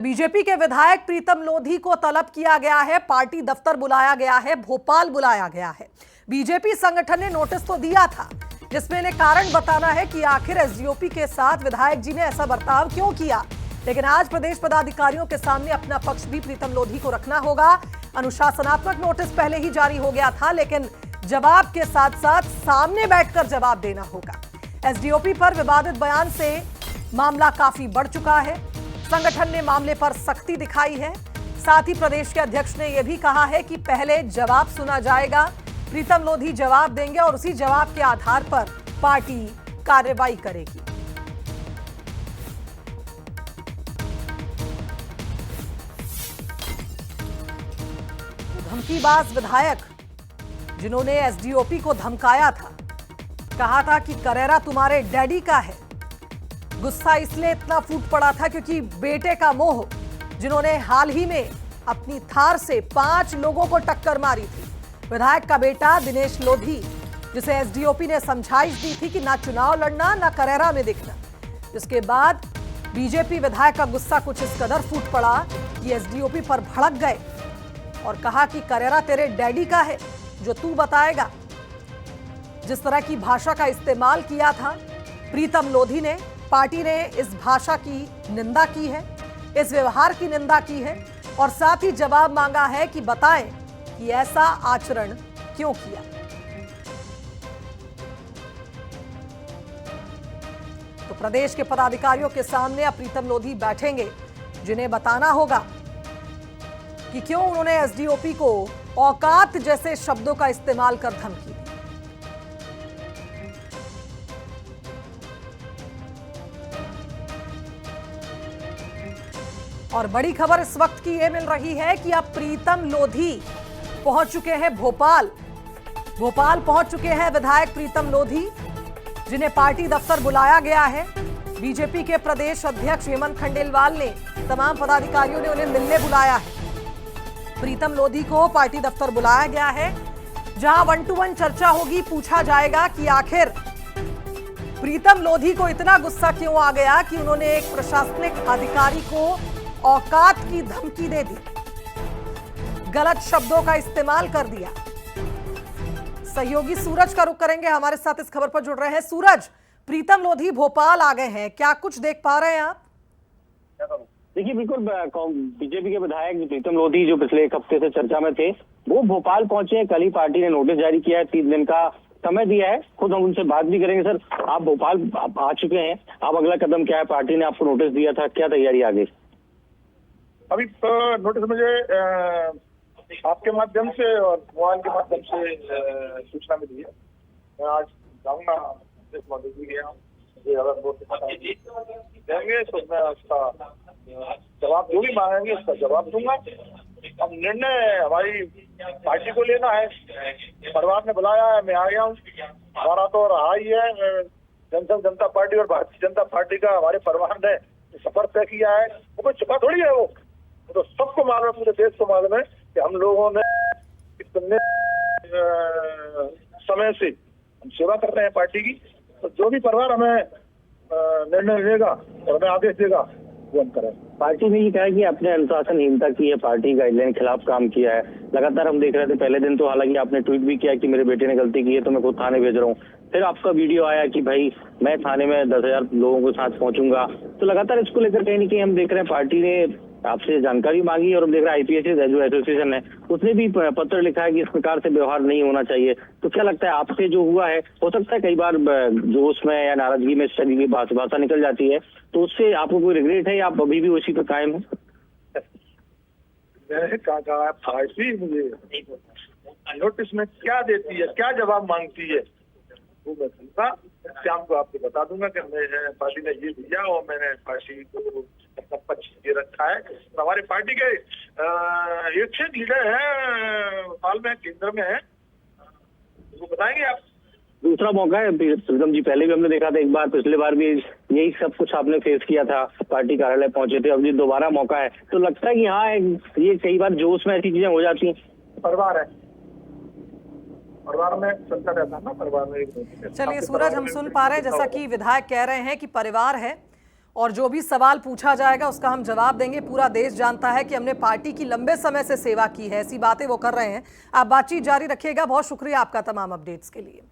BJP के विधायक प्रीतम लोधी को तलब किया गया है, पार्टी दफ्तर बुलाया गया है, भोपाल बुलाया गया है। बीजेपी संगठन ने नोटिस तो दिया था जिसमें इन्हें कारण बताना है कि आखिर एसडीओपी के साथ विधायक जी ने ऐसा बर्ताव क्यों किया। लेकिन आज प्रदेश पदाधिकारियों के सामने अपना पक्ष भी प्रीतम लोधी को रखना होगा। अनुशासनात्मक नोटिस पहले ही जारी हो गया था, लेकिन जवाब के साथ साथ सामने बैठकर जवाब देना होगा। एसडीओपी पर विवादित बयान से मामला काफी बढ़ चुका है। संगठन ने मामले पर सख्ती दिखाई है। साथ ही प्रदेश के अध्यक्ष ने यह भी कहा है कि पहले जवाब सुना जाएगा, प्रीतम लोधी जवाब देंगे और उसी जवाब के आधार पर पार्टी कार्रवाई करेगी। धमकीबाज विधायक जिन्होंने एसडीओपी को धमकाया था, कहा था कि करेरा तुम्हारे डैडी का है। गुस्सा इसलिए इतना फूट पड़ा था क्योंकि बेटे का मोह, जिन्होंने हाल ही में अपनी थार से 5 लोगों को टक्कर मारी थी। विधायक का बेटा दिनेश लोधी, जिसे एसडीओपी ने समझाइश दी थी कि ना चुनाव लड़ना ना करेरा में दिखना। जिसके बाद बीजेपी विधायक का गुस्सा कुछ इस कदर फूट पड़ा कि एसडीओपी पर भड़क गए और कहा कि करेरा तेरे डैडी का है, जो तू बताएगा। जिस तरह की भाषा का इस्तेमाल किया था प्रीतम लोधी ने, पार्टी ने इस भाषा की निंदा की है, इस व्यवहार की निंदा की है और साथ ही जवाब मांगा है कि बताएं कि ऐसा आचरण क्यों किया। तो प्रदेश के पदाधिकारियों के सामने अब प्रीतम लोधी बैठेंगे, जिन्हें बताना होगा कि क्यों उन्होंने एसडीओपी को औकात जैसे शब्दों का इस्तेमाल कर धमकी दी। और बड़ी खबर इस वक्त की यह मिल रही है कि अब प्रीतम लोधी पहुंच चुके हैं भोपाल पहुंच चुके हैं विधायक प्रीतम लोधी, जिन्हें पार्टी दफ्तर बुलाया गया है। बीजेपी के प्रदेश अध्यक्ष हेमंत खंडेलवाल ने तमाम पदाधिकारियों ने उन्हें मिलने बुलाया है। प्रीतम लोधी को पार्टी दफ्तर बुलाया गया है, जहां 1 to 1 चर्चा होगी। पूछा जाएगा कि आखिर प्रीतम लोधी को इतना गुस्सा क्यों आ गया कि उन्होंने एक प्रशासनिक अधिकारी को औकात की धमकी दे दी, गलत शब्दों का इस्तेमाल कर दिया। सहयोगी सूरज का रुख करेंगे, हमारे साथ इस खबर पर जुड़ रहे हैं। सूरज, प्रीतम लोधी भोपाल आ गए हैं, क्या कुछ देख पा रहे हैं आप? देखिए, बिल्कुल बीजेपी के विधायक प्रीतम लोधी जो पिछले एक हफ्ते से चर्चा में थे, वो भोपाल पहुंचे हैं। कल ही पार्टी ने नोटिस जारी किया है, 3 दिन का समय दिया है। खुद हम उनसे बात भी करेंगे। सर, आप भोपाल आ चुके हैं, अब अगला कदम क्या है? पार्टी ने आपको नोटिस दिया था, क्या तैयारी आगे? अभी नोटिस मुझे आपके माध्यम से और मोबाइल के माध्यम से सूचना मिली है। मैं आज जाऊंगा, अगर वो देंगे तो मैं उसका जवाब जो भी मांगेंगे उसका जवाब दूंगा। अब निर्णय हमारी पार्टी को लेना है, परिवार ने बुलाया है, मैं आ गया हूँ। हमारा तो रहा ही है, जनता पार्टी और भारतीय जनता पार्टी का हमारे परिवार ने सफर तय किया है। वो कोई छुपा थोड़ी है, वो तो सबको मालूम है, पूरे देश को मालूम है कि हम लोगों ने इतने समय से हम सेवा कर रहे हैं पार्टी की। तो जो भी परिवार हमें निर्णय लेगा और हमें आदेश देगा वो हम करें। पार्टी ने ये कहा कि आपने अनुशासनहीनता की है, पार्टी गाइडलाइन के खिलाफ काम किया है। लगातार हम देख रहे थे, पहले दिन तो हालांकि आपने ट्वीट भी किया कि मेरे बेटे ने गलती की है तो मैं खुद थाने भेज रहा हूँ। फिर आपका वीडियो आया कि भाई मैं थाने में 10,000 लोगों के साथ पहुंचूंगा। तो लगातार इसको लेकर कहीं ना कहीं हम देख रहे हैं पार्टी ने आपसे जानकारी मांगी और हम देख रहे हैं आईपीएस जो एसोसिएशन है उसने भी पत्र लिखा है कि इस प्रकार से व्यवहार नहीं होना चाहिए। तो क्या लगता है आपसे जो हुआ है, हो सकता है कई बार जोश में या नाराजगी में इस तरह की भाषा निकल जाती है, तो उससे आपको कोई रिग्रेट है या आप अभी भी उसी पर कायम है? मैंने कहा पार्टी मुझे नोटिस में क्या देती है, क्या जवाब मांगती है, वो मैं सुनता शाम को आपको बता दूंगा कि मैं पार्टी ने ये दिया और मैंने पार्टी को अपना पक्ष ये रखा है। तो हमारी पार्टी के एक लीडर है, हाल में केंद्र में है, वो बताएंगे आप। दूसरा मौका है प्रीतम जी, पहले भी हमने देखा था, एक बार पिछले बार भी यही सब कुछ आपने फेस किया था, पार्टी कार्यालय पहुंचे थे। अब ये दोबारा मौका है, तो लगता है कि हाँ ये कई बार जोश में ऐसी चीजें हो जाती हैं। परिवार है, परिवार में चलता रहता है ना, परिवार में। चलिए सूरज, हम सुन पा रहे हैं जैसा कि विधायक कह रहे हैं कि परिवार है और जो भी सवाल पूछा जाएगा उसका हम जवाब देंगे। पूरा देश जानता है कि हमने पार्टी की लंबे समय से सेवा की है, ऐसी बातें वो कर रहे हैं। आप बातचीत जारी रखिएगा। बहुत शुक्रिया आपका तमाम अपडेट्स के लिए।